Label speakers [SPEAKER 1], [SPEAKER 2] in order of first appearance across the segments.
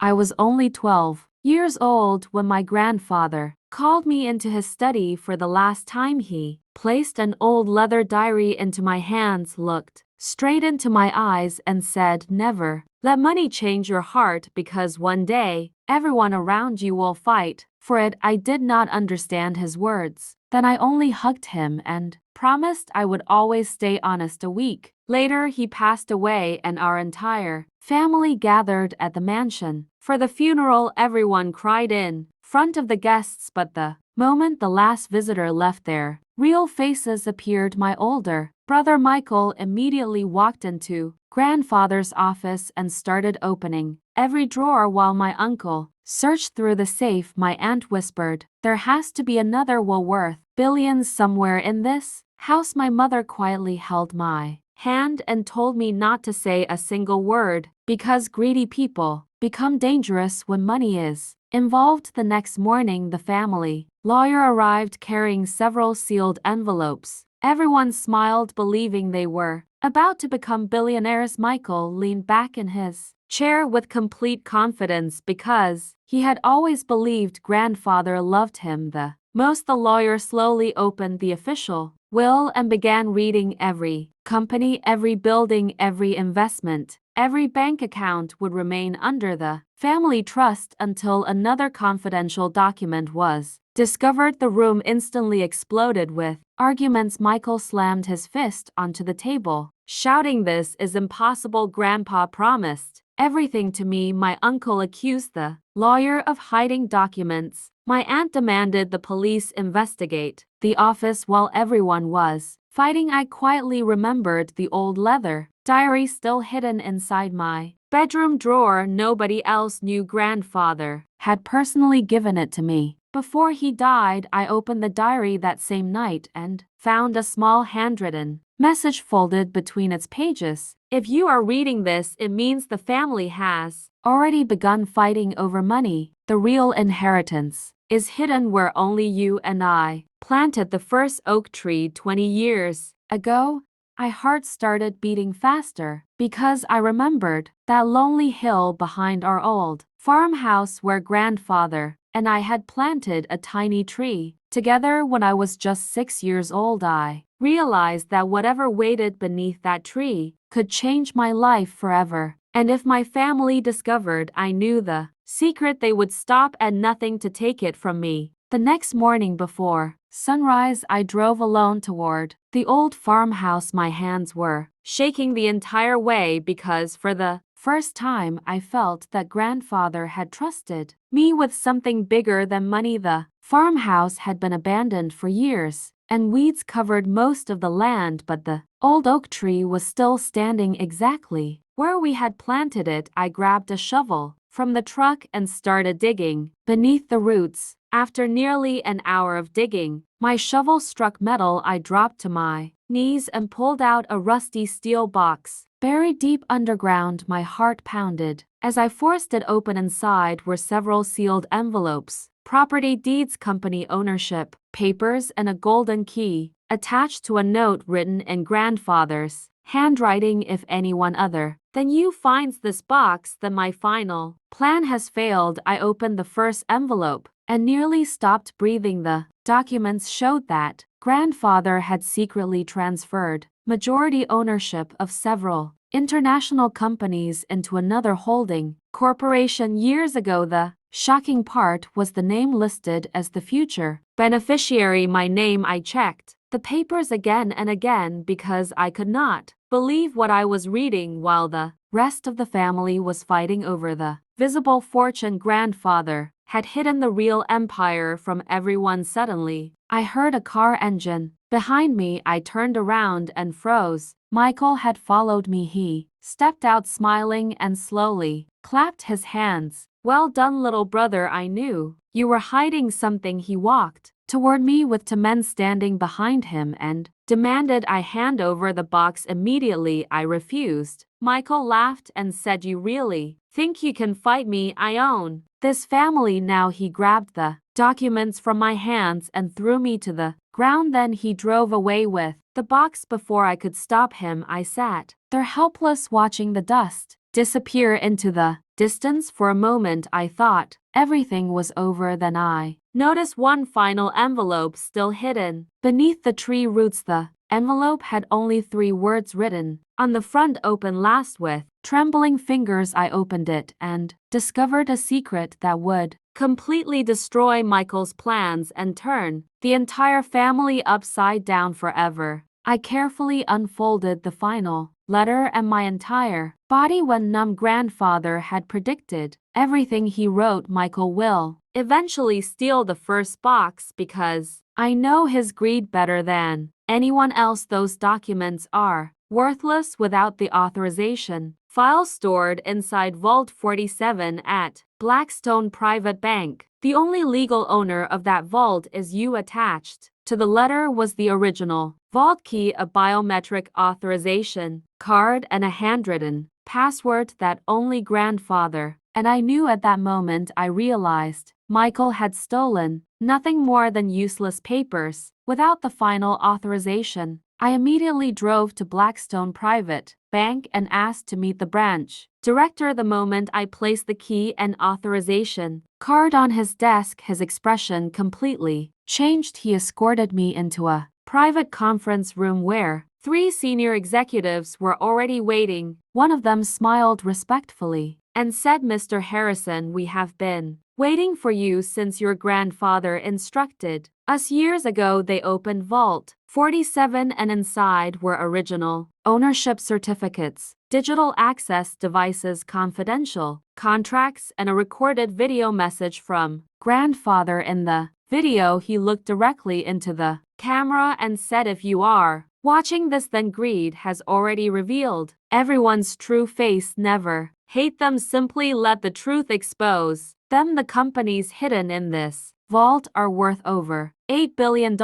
[SPEAKER 1] I was only 12 years old when my grandfather called me into his study for the last time. He placed an old leather diary into my hands, looked straight into my eyes, and said, "Never let money change your heart, because one day everyone around you will fight for it." I did not understand his words. Then I only hugged him and promised I would always stay honest. A week later, he passed away, and our entire family gathered at the mansion for the funeral. Everyone cried in front of the guests, but the moment the last visitor left, their real faces appeared. My older brother Michael immediately walked into grandfather's office and started opening every drawer while my uncle searched through the safe. My aunt whispered, "There has to be another will worth billions somewhere in this house." My mother quietly held my hand and told me not to say a single word, because greedy people become dangerous when money is involved. The next morning, the family lawyer arrived carrying several sealed envelopes. Everyone smiled, believing they were about to become billionaires. Michael leaned back in his chair with complete confidence, because he had always believed grandfather loved him the most. The lawyer slowly opened the official will and began reading. Every company, every building, every investment, every bank account would remain under the family trust until another confidential document was discovered. The room instantly exploded with arguments. Michael slammed his fist onto the table, shouting, "This is impossible. Grandpa promised everything to me." My uncle accused the lawyer of hiding documents. My aunt demanded the police investigate the office. While everyone was fighting, I quietly remembered the old leather diary still hidden inside my bedroom drawer. Nobody else knew grandfather had personally given it to me before he died. I opened the diary that same night and found a small handwritten message folded between its pages. "If you are reading this, it means the family has already begun fighting over money. The real inheritance is hidden where only you and I planted the first oak tree 20 years ago." My heart started beating faster, because I remembered that lonely hill behind our old farmhouse where grandfather and I had planted a tiny tree together when I was just 6 years old. I realized that whatever waited beneath that tree could change my life forever. And if my family discovered I knew the secret, they would stop at nothing to take it from me. The next morning before sunrise, I drove alone toward the old farmhouse. My hands were shaking the entire way, because for the first time I felt that grandfather had trusted me with something bigger than money. The farmhouse had been abandoned for years, and weeds covered most of the land, but the old oak tree was still standing exactly where we had planted it. I grabbed a shovel from the truck and started digging beneath the roots. After nearly an hour of digging, my shovel struck metal. I dropped to my knees and pulled out a rusty steel box buried deep underground. My heart pounded as I forced it open. Inside were several sealed envelopes, property deeds, company ownership papers, and a golden key attached to a note written in grandfather's handwriting. "If anyone other than you finds this box, then my final plan has failed." I opened the first envelope and nearly stopped breathing. The documents showed that grandfather had secretly transferred majority ownership of several international companies into another holding corporation years ago. The shocking part was the name listed as the future beneficiary. My name. I checked the papers again and again, because I could not believe what I was reading. While the rest of the family was fighting over the visible fortune, grandfather had hidden the real empire from everyone. Suddenly, I heard a car engine behind me. I turned around and froze. Michael had followed me. He stepped out smiling and slowly clapped his hands. "Well done, little brother. I knew you were hiding something." He walked toward me with two men standing behind him and demanded I hand over the box immediately. I refused. Michael laughed and said, "You really think you can fight me? I own this family now." He grabbed the documents from my hands and threw me to the ground. Then he drove away with the box. Before I could stop him, I sat there helpless, watching the dust disappear into the distance for a moment. I thought everything was over. Then I noticed one final envelope still hidden beneath the tree roots. The envelope had only 3 words written on the front: open last. With trembling fingers I opened it and discovered a secret that would completely destroy Michael's plans and turn the entire family upside down forever. I carefully unfolded the final letter and my entire body went numb. Grandfather had predicted everything. He wrote, Michael will eventually steal the first box because I know his greed better than anyone else. Those documents are worthless without the authorization. Files stored inside Vault 47 at Blackstone Private Bank. The only legal owner of that vault is you. Attached to the letter was the original vault key, a biometric authorization card, and a handwritten password that only grandfather and I knew. At that moment I realized Michael had stolen nothing more than useless papers. Without the final authorization, I immediately drove to Blackstone Private Bank and asked to meet the branch director. The moment I placed the key and authorization card on his desk, his expression completely changed. He escorted me into a private conference room where 3 senior executives were already waiting. One of them smiled respectfully and said, Mr. Harrison, we have been waiting for you since your grandfather instructed us years ago. They opened Vault 47 and inside were original ownership certificates, digital access devices, confidential contracts, and a recorded video message from grandfather. In the video, he looked directly into the camera and said, if you are watching this, then greed has already revealed everyone's true face. Never hate them, simply let the truth expose them. The companies hidden in this vault are worth over $8 billion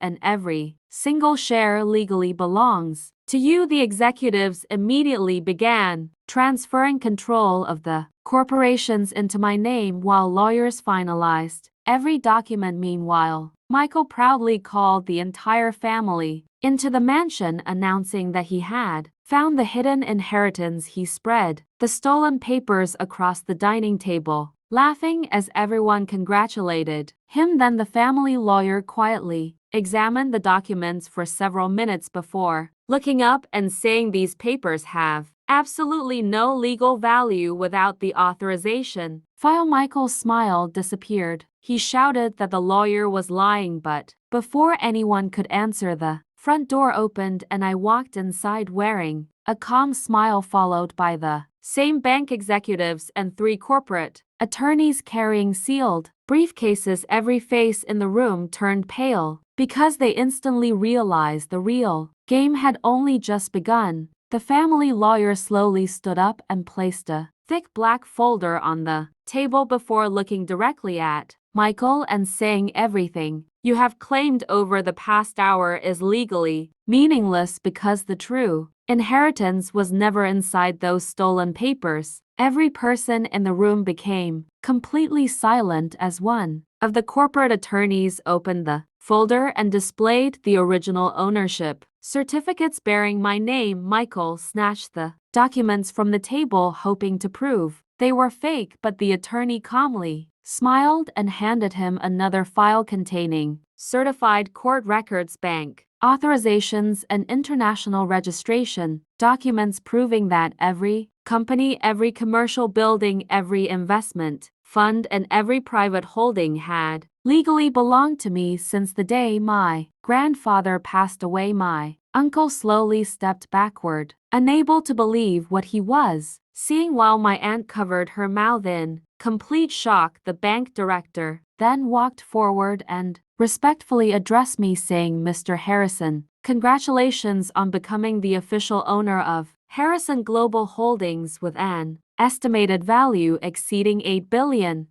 [SPEAKER 1] and every single share legally belongs to you. The executives immediately began transferring control of the corporations into my name while lawyers finalized every document. Meanwhile, Michael proudly called the entire family into the mansion, announcing that he had found the hidden inheritance. He spread the stolen papers across the dining table, laughing as everyone congratulated him. Then the family lawyer quietly examined the documents for several minutes before looking up and saying, these papers have absolutely no legal value without the authorization file. Michael's smile disappeared. He shouted that the lawyer was lying, but before anyone could answer, the front door opened and I walked inside wearing a calm smile, followed by the same bank executives and 3 corporate attorneys carrying sealed briefcases. Every face in the room turned pale because they instantly realized the real game had only just begun. The family lawyer slowly stood up and placed a thick black folder on the table before looking directly at Michael and saying, everything you have claimed over the past hour is legally meaningless because the true inheritance was never inside those stolen papers. Every person in the room became completely silent as one of the corporate attorneys opened the folder and displayed the original ownership certificates bearing my name. Michael snatched the documents from the table, hoping to prove they were fake, but the attorney calmly smiled and handed him another file containing certified court records, bank authorizations, and international registration documents proving that every company, every commercial building, every investment fund, and every private holding had legally belonged to me since the day my grandfather passed away. My uncle slowly stepped backward, unable to believe what he was seeing, while my aunt covered her mouth in complete shock. The bank director then walked forward and respectfully addressed me, saying, Mr. Harrison, congratulations on becoming the official owner of Harrison Global Holdings with an estimated value exceeding $8 billion.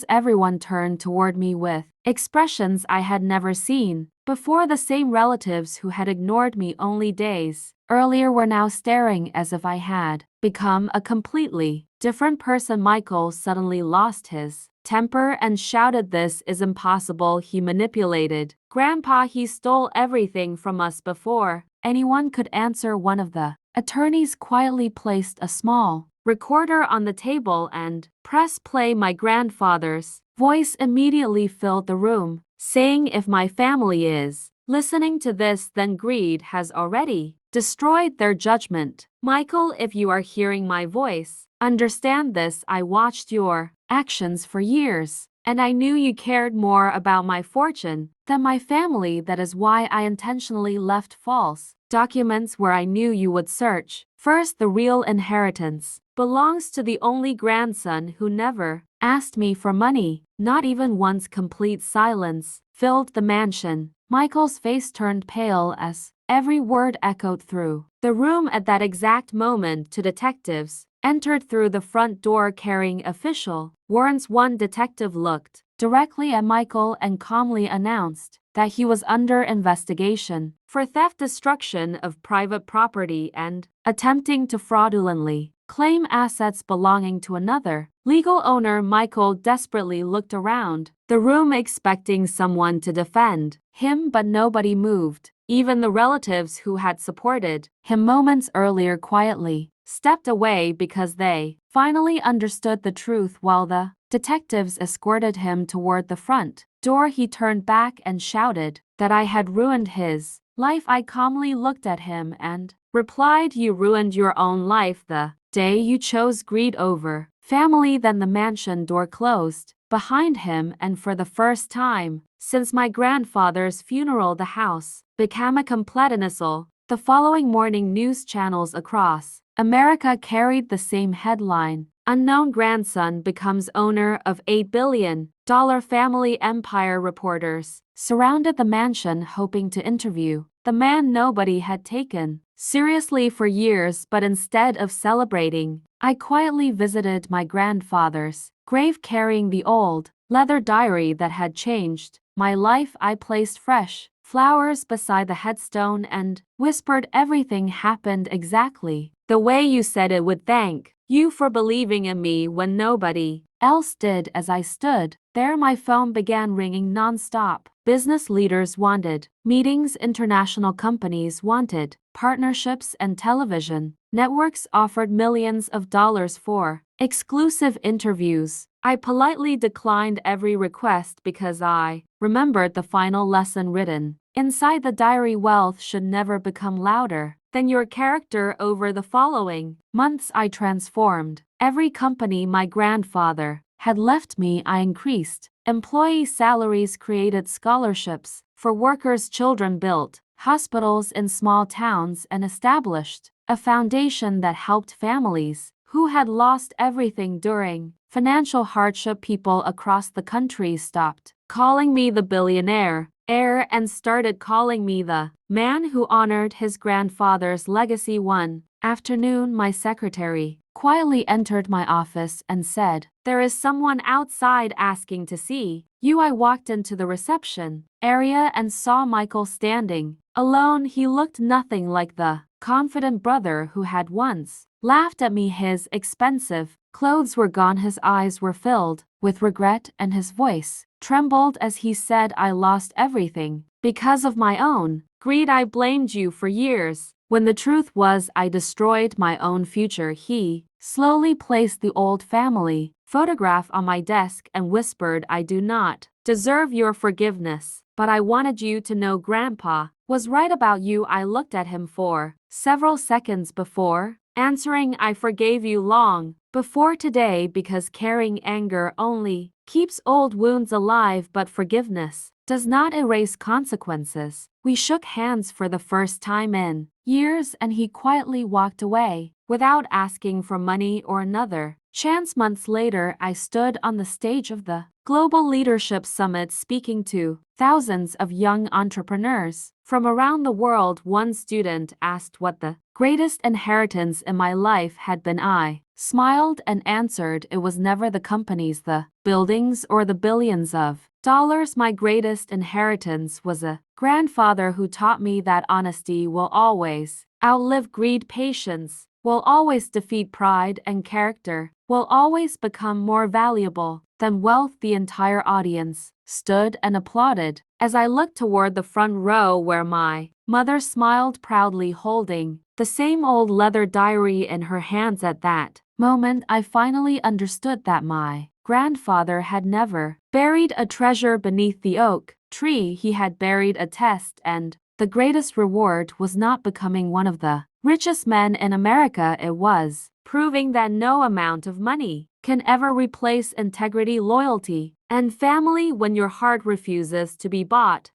[SPEAKER 1] Everyone turned toward me with expressions I had never seen before. The same relatives who had ignored me only days earlier were now staring as if I had become a completely different person. Michael suddenly lost his temper and shouted, this is impossible. He manipulated Grandpa. He stole everything from us before anyone could answer. One of the attorneys quietly placed a small recorder on the table and press play. My grandfather's voice immediately filled the room, saying, "If my family is listening to this, then greed has already destroyed their judgment. Michael, if you are hearing my voice, understand this. I watched your actions for years, and I knew you cared more about my fortune than my family. That is why I intentionally left false documents where I knew you would search. First, the real inheritance belongs to the only grandson who never asked me for money, not even once." Complete silence filled the mansion. Michael's face turned pale as every word echoed through the room. At that exact moment, two detectives entered through the front door carrying official warrants. One detective looked directly at Michael and calmly announced that he was under investigation for theft, destruction of private property, and attempting to fraudulently claim assets belonging to another legal owner. Michael desperately looked around the room, expecting someone to defend him, but nobody moved. Even the relatives who had supported him moments earlier quietly stepped away because they finally understood the truth. While the detectives escorted him toward the front door, he turned back and shouted that I had ruined his life. I calmly looked at him and replied, "You ruined your own life the day you chose greed over family." Then the mansion door closed behind him, and for the first time since my grandfather's funeral, the house became a complete missile. The following morning, news channels across America carried the same headline: "Unknown grandson becomes owner of $8 billion family empire." Reporters surrounded the mansion hoping to interview the man nobody had taken seriously for years, but instead of celebrating, I quietly visited my grandfather's grave carrying the old leather diary that had changed my life. I placed fresh flowers beside the headstone and whispered, "Everything happened exactly the way you said it would. Thank you for believing in me when nobody else did." As I stood there, my phone began ringing non-stop. Business leaders wanted meetings, international companies wanted partnerships, and television networks offered millions of dollars for exclusive interviews. I politely declined every request because I remembered the final lesson written inside the diary: wealth should never become louder than your character. Over the following months, I transformed every company my grandfather had left me. I increased employee salaries, created scholarships for workers' children, built hospitals in small towns, and established a foundation that helped families who had lost everything during financial hardship. People across the country stopped calling me the billionaire heir and started calling me the man who honored his grandfather's legacy. One afternoon, my secretary quietly entered my office and said, "There is someone outside asking to see you." I walked into the reception area and saw Michael standing alone. He looked nothing like the confident brother who had once laughed at me. His expensive clothes were gone, his eyes were filled with regret, and his voice trembled as he said, "I lost everything because of my own greed. I blamed you for years, when the truth was I destroyed my own future." He slowly placed the old family photograph on my desk and whispered, "I do not deserve your forgiveness, but I wanted you to know Grandpa was right about you." I looked at him for several seconds before answering, "I forgave you long before today, because carrying anger only keeps old wounds alive, but forgiveness does not erase consequences." We shook hands for the first time in years, and he quietly walked away without asking for money or another chance. Months later, I stood on the stage of the Global Leadership Summit speaking to thousands of young entrepreneurs from around the world. One student asked what the greatest inheritance in my life had been. I smiled and answered, "It was never the companies, the buildings, or the billions of dollars. My greatest inheritance was a grandfather who taught me that honesty will always outlive greed, patience will always defeat pride, and character will always become more valuable than wealth." The entire audience stood and applauded. As I looked toward the front row where my mother smiled proudly holding the same old leather diary in her hands, at that moment I finally understood that my grandfather had never buried a treasure beneath the oak tree. He had buried a test, and the greatest reward was not becoming one of the richest men in America. It was proving that no amount of money can ever replace integrity, loyalty, and family. When your heart refuses to be bought,